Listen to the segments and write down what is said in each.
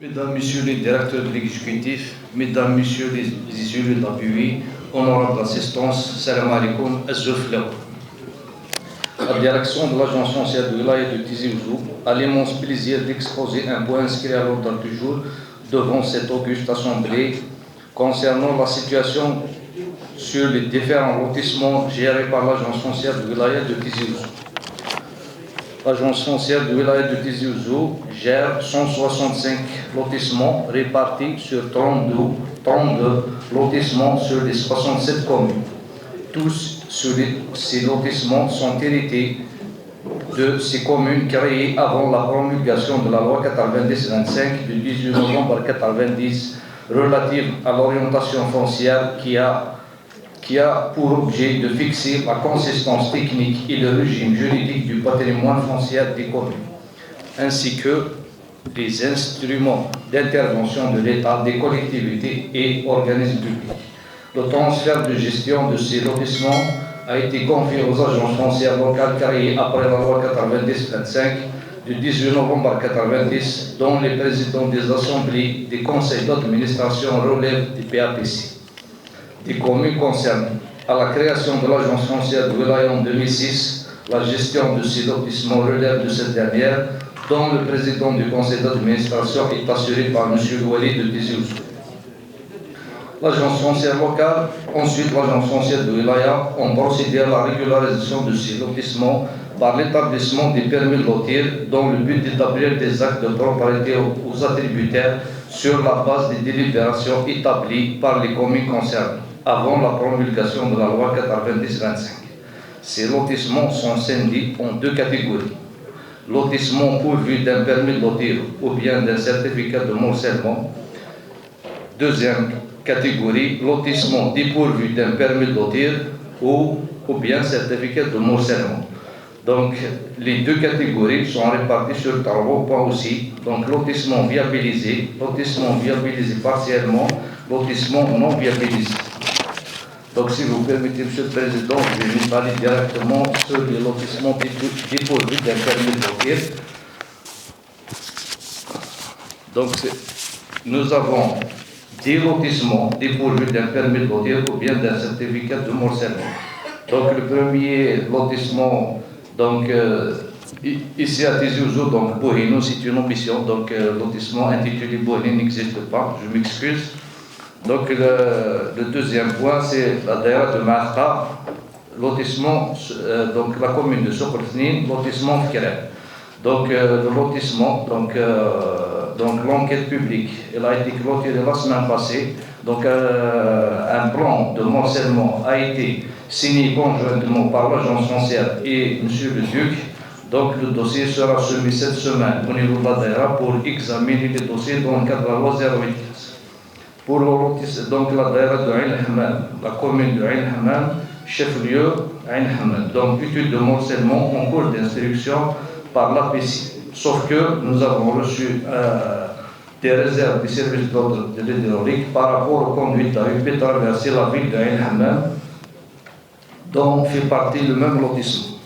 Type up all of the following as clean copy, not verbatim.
Mesdames, Messieurs les directeurs de l'exécutif, Mesdames, Messieurs les élus de l'appui, honorable assistance, salam alaikum, azzoufla. La direction de l'agence foncière de Wilaya de Tizi Ouzou a l'immense plaisir d'exposer un point inscrit à l'ordre du jour devant cette auguste assemblée concernant la situation sur les différents lotissements gérés par l'agence foncière de Wilaya de Tizi Ouzou. L'agence foncière de Wilaya de Tizi Ouzou gère 165 lotissements répartis sur 32 lotissements sur les 67 communes. Tous ces lotissements sont hérités de ces communes créées avant la promulgation de la loi 90-25 du 18 novembre 90 relative à l'orientation foncière qui a pour objet de fixer la consistance technique et le régime juridique du patrimoine foncier des communes, ainsi que les instruments d'intervention de l'État, des collectivités et organismes publics. Le transfert de gestion de ces lotissements a été confié aux agences foncières locales créées après la loi 90-25 du 18 novembre 90, dont les présidents des assemblées des conseils d'administration relèvent des PAPC. Des communes concernées. À la création de l'agence foncière de Wilaya en 2006, la gestion de ces lotissements relève de cette dernière, dont le président du conseil d'administration est assuré par M. Louali de Tizi Ouzou. L'agence foncière locale, ensuite l'agence foncière de Wilaya, ont procédé à la régularisation de ces lotissements par l'établissement des permis de lotir, dans le but d'établir des actes de propriété aux attributaires sur la base des délibérations établies par les communes concernées avant la promulgation de la loi 90-25. Ces lotissements sont scindés en deux catégories. Lotissement pourvu d'un permis de lotir ou bien d'un certificat de morcellement. Deuxième catégorie, lotissement dépourvu d'un permis de lotir ou bien certificat de morcellement. Donc, les deux catégories sont réparties sur 3 points aussi. Donc, lotissement viabilisé partiellement, lotissement non viabilisé. Donc, si vous permettez, Monsieur le Président, je vais vous parler directement sur les lotissements dépourvus d'un permis de lotir. Donc, nous avons des lotissements dépourvus d'un permis de lotir ou bien d'un certificat de morcellement. Donc, le premier lotissement, donc, ici à Tizi Ouzou, donc Bohino, c'est une omission, donc lotissement intitulé Bohino n'existe pas, je m'excuse. Donc le deuxième point, c'est la daïra de Mahta, lotissement, donc la commune de Sokoltnin, lotissement Fkeren. Donc le lotissement, donc l'enquête publique, elle a été clôturée la semaine passée. Donc un plan de morcellement a été signé conjointement par l'agence foncière et M. le Duc. Donc le dossier sera soumis cette semaine au niveau de la daïra pour examiner les dossiers dans le cadre de la loi 0815. Pour le lotissement, donc la daïra de Ain Hamam, la commune de Ain Hamam, chef-lieu Ain Hamam. Donc étude de morcellement en cours d'instruction par l'APC. Sauf que nous avons reçu des réserves des services d'ordre de l'hydraulique par rapport aux conduites à traverser la ville de Ain Hamam, dont fait partie le même lotissement.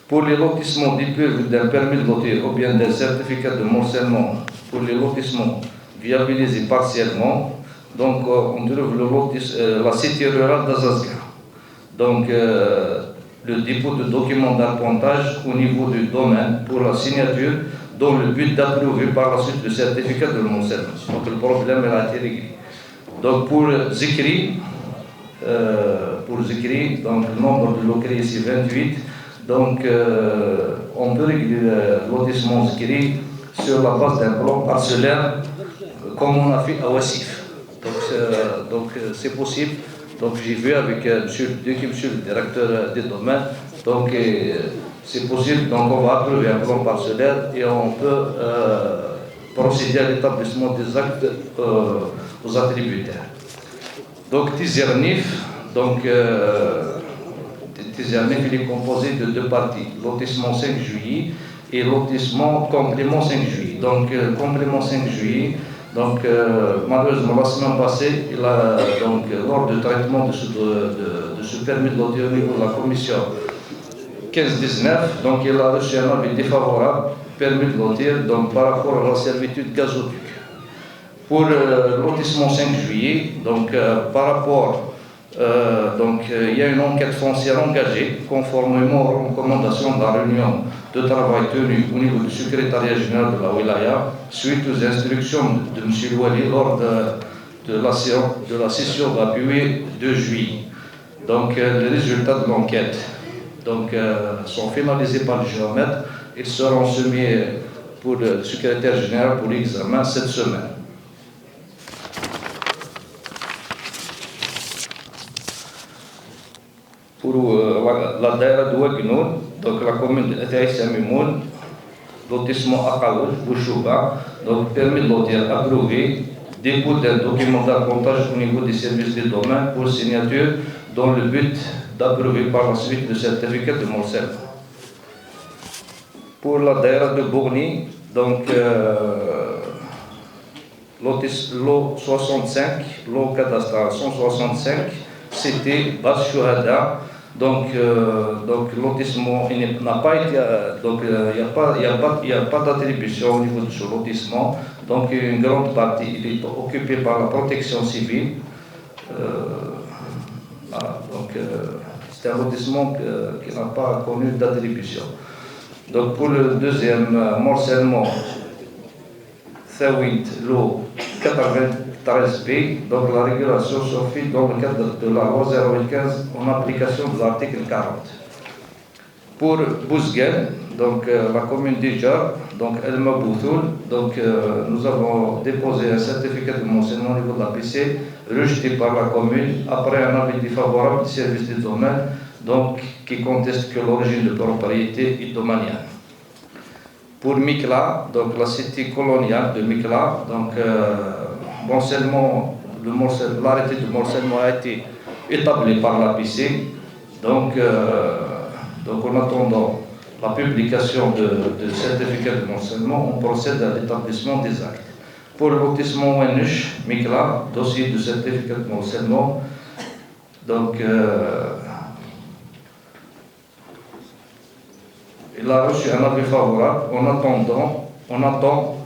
Pour les lotissements dépourvus d'un permis de lotir ou bien d'un certificat de morcellement, pour les lotissements viabilisés partiellement, donc on trouve la cité rurale d'Azazga. Donc le dépôt de documents d'appontage au niveau du domaine pour la signature dans le but d'approuver par la suite le certificat de morcellement. Donc le problème a été réglé. Donc pour Zikri, donc le nombre de locaux ici 28. Donc, on peut régler le lotissement Zikri sur la base d'un plan parcellaire, comme on a fait à Wassif. Donc, c'est possible. Donc, j'ai vu avec M. le directeur des domaines. Donc, c'est possible. Donc, on va approuver un plan parcellaire et on peut procéder à l'établissement des actes aux attributaires. Donc, Tizernif, Tizernif, il est composé de deux parties, lotissement 5 juillet et lotissement complément 5 juillet. Donc, complément 5 juillet, donc, malheureusement, la semaine passée, lors du traitement de ce permis de lotir au niveau de la commission 15-19, donc il a reçu un avis défavorable, permis de lotir, donc par rapport à la servitude gazoduc. Pour le lotissement 5 juillet, donc par rapport, il y a une enquête foncière engagée conformément aux recommandations de la réunion de travail tenue au niveau du secrétariat général de la Wilaya suite aux instructions de M. Louali lors de la session d'appui 2 juillet. Donc les résultats de l'enquête sont finalisés par le géomètre. Ils seront soumis pour le secrétaire général pour l'examen cette semaine. Pour la daïra de Ouagnoul, donc la commune de Taïssa Mimoun, lotissement Akaoul, Bouchouba, donc permis de lotir approuvé, dépôt d'un document d'appontage au niveau des services des domaines pour signature dans le but d'approuver par la suite le certificat de morcellement. Pour la daïra de Bourni, donc lot 65, lot cadastral 165, c'était base Chouhada. Donc lotissement n'a pas été, il n'y a pas d'attribution au niveau de ce lotissement. Donc une grande partie il est occupée par la protection civile. Voilà, c'est un lotissement qui n'a pas connu d'attribution. Donc pour le deuxième morcellement, Thawit, l'eau 93B, donc la régulation se fait dans le cadre de la loi 015 en application de l'article 40. Pour Bouzguel, donc la commune d'Idjar, donc El Maboutoul, donc nous avons déposé un certificat de morcellement au niveau de la PC, rejeté par la commune après un avis défavorable du service des domaines, donc qui conteste que l'origine de propriété est domaniale. Pour Mikla, donc la cité coloniale de Mikla, donc l'arrêté de morcellement a été établi par l'APC. Donc en attendant la publication de certificat de morcellement, on procède à l'établissement des actes. Pour le lotissement Wenush, Mikla, dossier de certificat de morcellement, donc il a reçu un avis favorable. On attend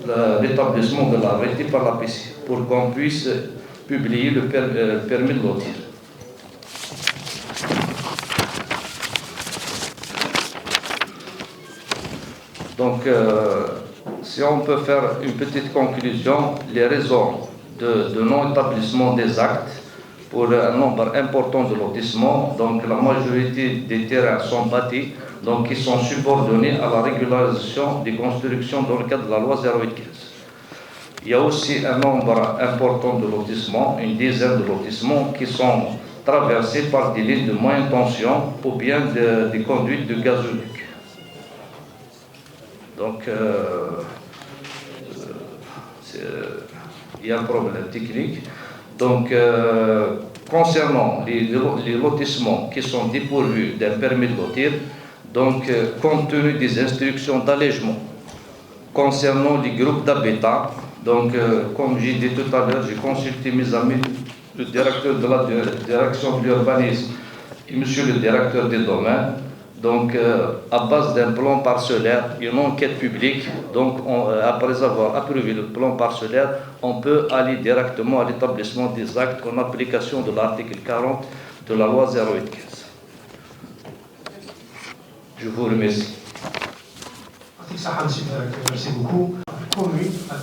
l'établissement de l'arrêté par l'APC pour qu'on puisse publier le permis de lotir. Donc, si on peut faire une petite conclusion, les raisons de non-établissement des actes pour un nombre important de lotissements, donc la majorité des terrains sont bâtis, donc qui sont subordonnés à la régularisation des constructions dans le cadre de la loi 0815. Il y a aussi un nombre important de lotissements, une dizaine de lotissements qui sont traversés par des lignes de moyenne tension ou bien des conduites de gazoduc. Donc, il y a un problème technique. Donc, concernant les lotissements qui sont dépourvus d'un permis de lotir, donc, compte tenu des instructions d'allègement concernant les groupes d'habitat, donc, comme j'ai dit tout à l'heure, j'ai consulté mes amis, le directeur de la direction de l'urbanisme et monsieur le directeur des domaines. Donc, à base d'un plan parcellaire, une enquête publique, donc après avoir approuvé le plan parcellaire, on peut aller directement à l'établissement des actes en application de l'article 40 de la loi 0815. Je vous remercie. Merci beaucoup. Commune à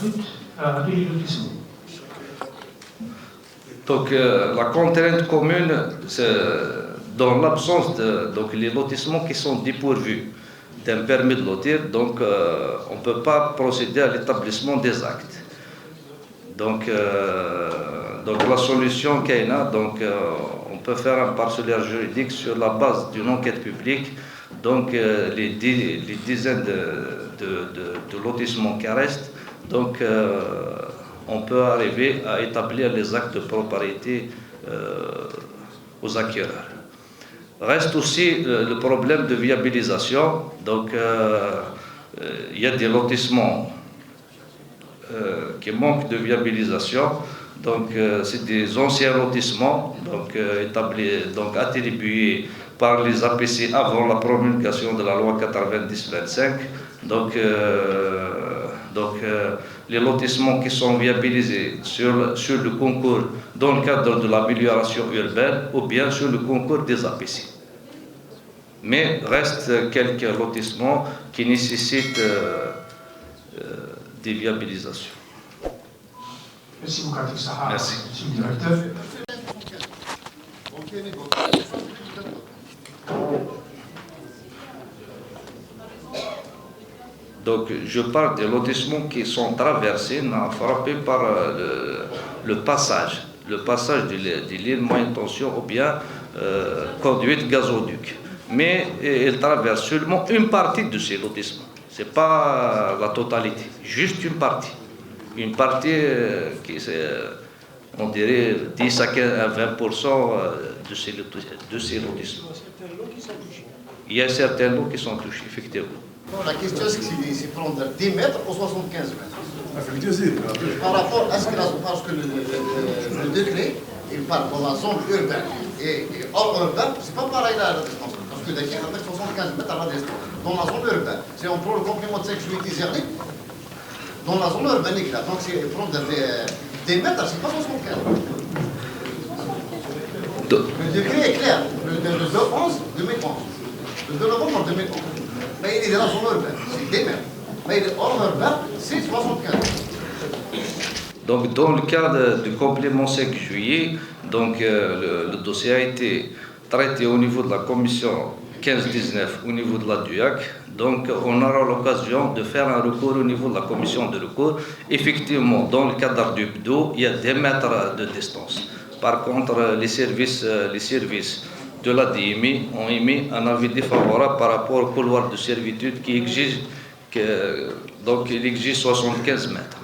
tous les lotissements. Donc, la contrainte commune, c'est dans l'absence de les lotissements qui sont dépourvus d'un permis de lotir, donc on ne peut pas procéder à l'établissement des actes. Donc la solution qu'il y a, donc on peut faire un parcellaire juridique sur la base d'une enquête publique. Donc les dizaines de lotissements qui restent, donc on peut arriver à établir les actes de propriété aux acquéreurs. Reste aussi le problème de viabilisation. Donc, il y a des lotissements qui manquent de viabilisation. Donc, c'est des anciens lotissements attribués par les APC avant la promulgation de la loi 90-25. Donc les lotissements qui sont viabilisés sur le concours dans le cadre de l'amélioration urbaine ou bien sur le concours des APC. Mais restent quelques lotissements qui nécessitent des viabilisations. Merci beaucoup, Katif Sahar. Merci. Monsieur le directeur. Donc, je parle des lotissements qui sont traversés, frappés par le passage de l'île moyenne tension ou bien conduite gazoduc. Mais ils traversent seulement une partie de ces lotissements. Ce n'est pas la totalité, juste une partie. Une partie qui est, on dirait, 10 à 20% de ces lotissements. Il y a certains lots qui sont touchés, effectivement. La question, c'est prendre 10 mètres ou 75 mètres. Par rapport à ce que le décret, il parle dans la zone urbaine et hors urbaine, c'est pas pareil là, la distance. Parce que d'ici, on met 75 mètres à la distance. Dans la zone urbaine, si on prend le complément de sexualité zérnique, dans la zone urbaine, donc c'est prendre des mètres, c'est pas 75. Le décret est clair, le 2-11, 2011. Le 2 novembre 2011. Mais il est dans la zone urbaine, c'est des mètres. Mais il est hors urbain, c'est 75. Donc, dans le cadre du complément 5 juillet, donc, le dossier a été traité au niveau de la commission 15-19, au niveau de la DUAC. Donc, on aura l'occasion de faire un recours au niveau de la commission de recours. Effectivement, dans le cadre du BDO, il y a des mètres de distance. Par contre, les services de la DMI ont émis un avis défavorable par rapport au couloir de servitude qui exige, donc il exige 75 mètres.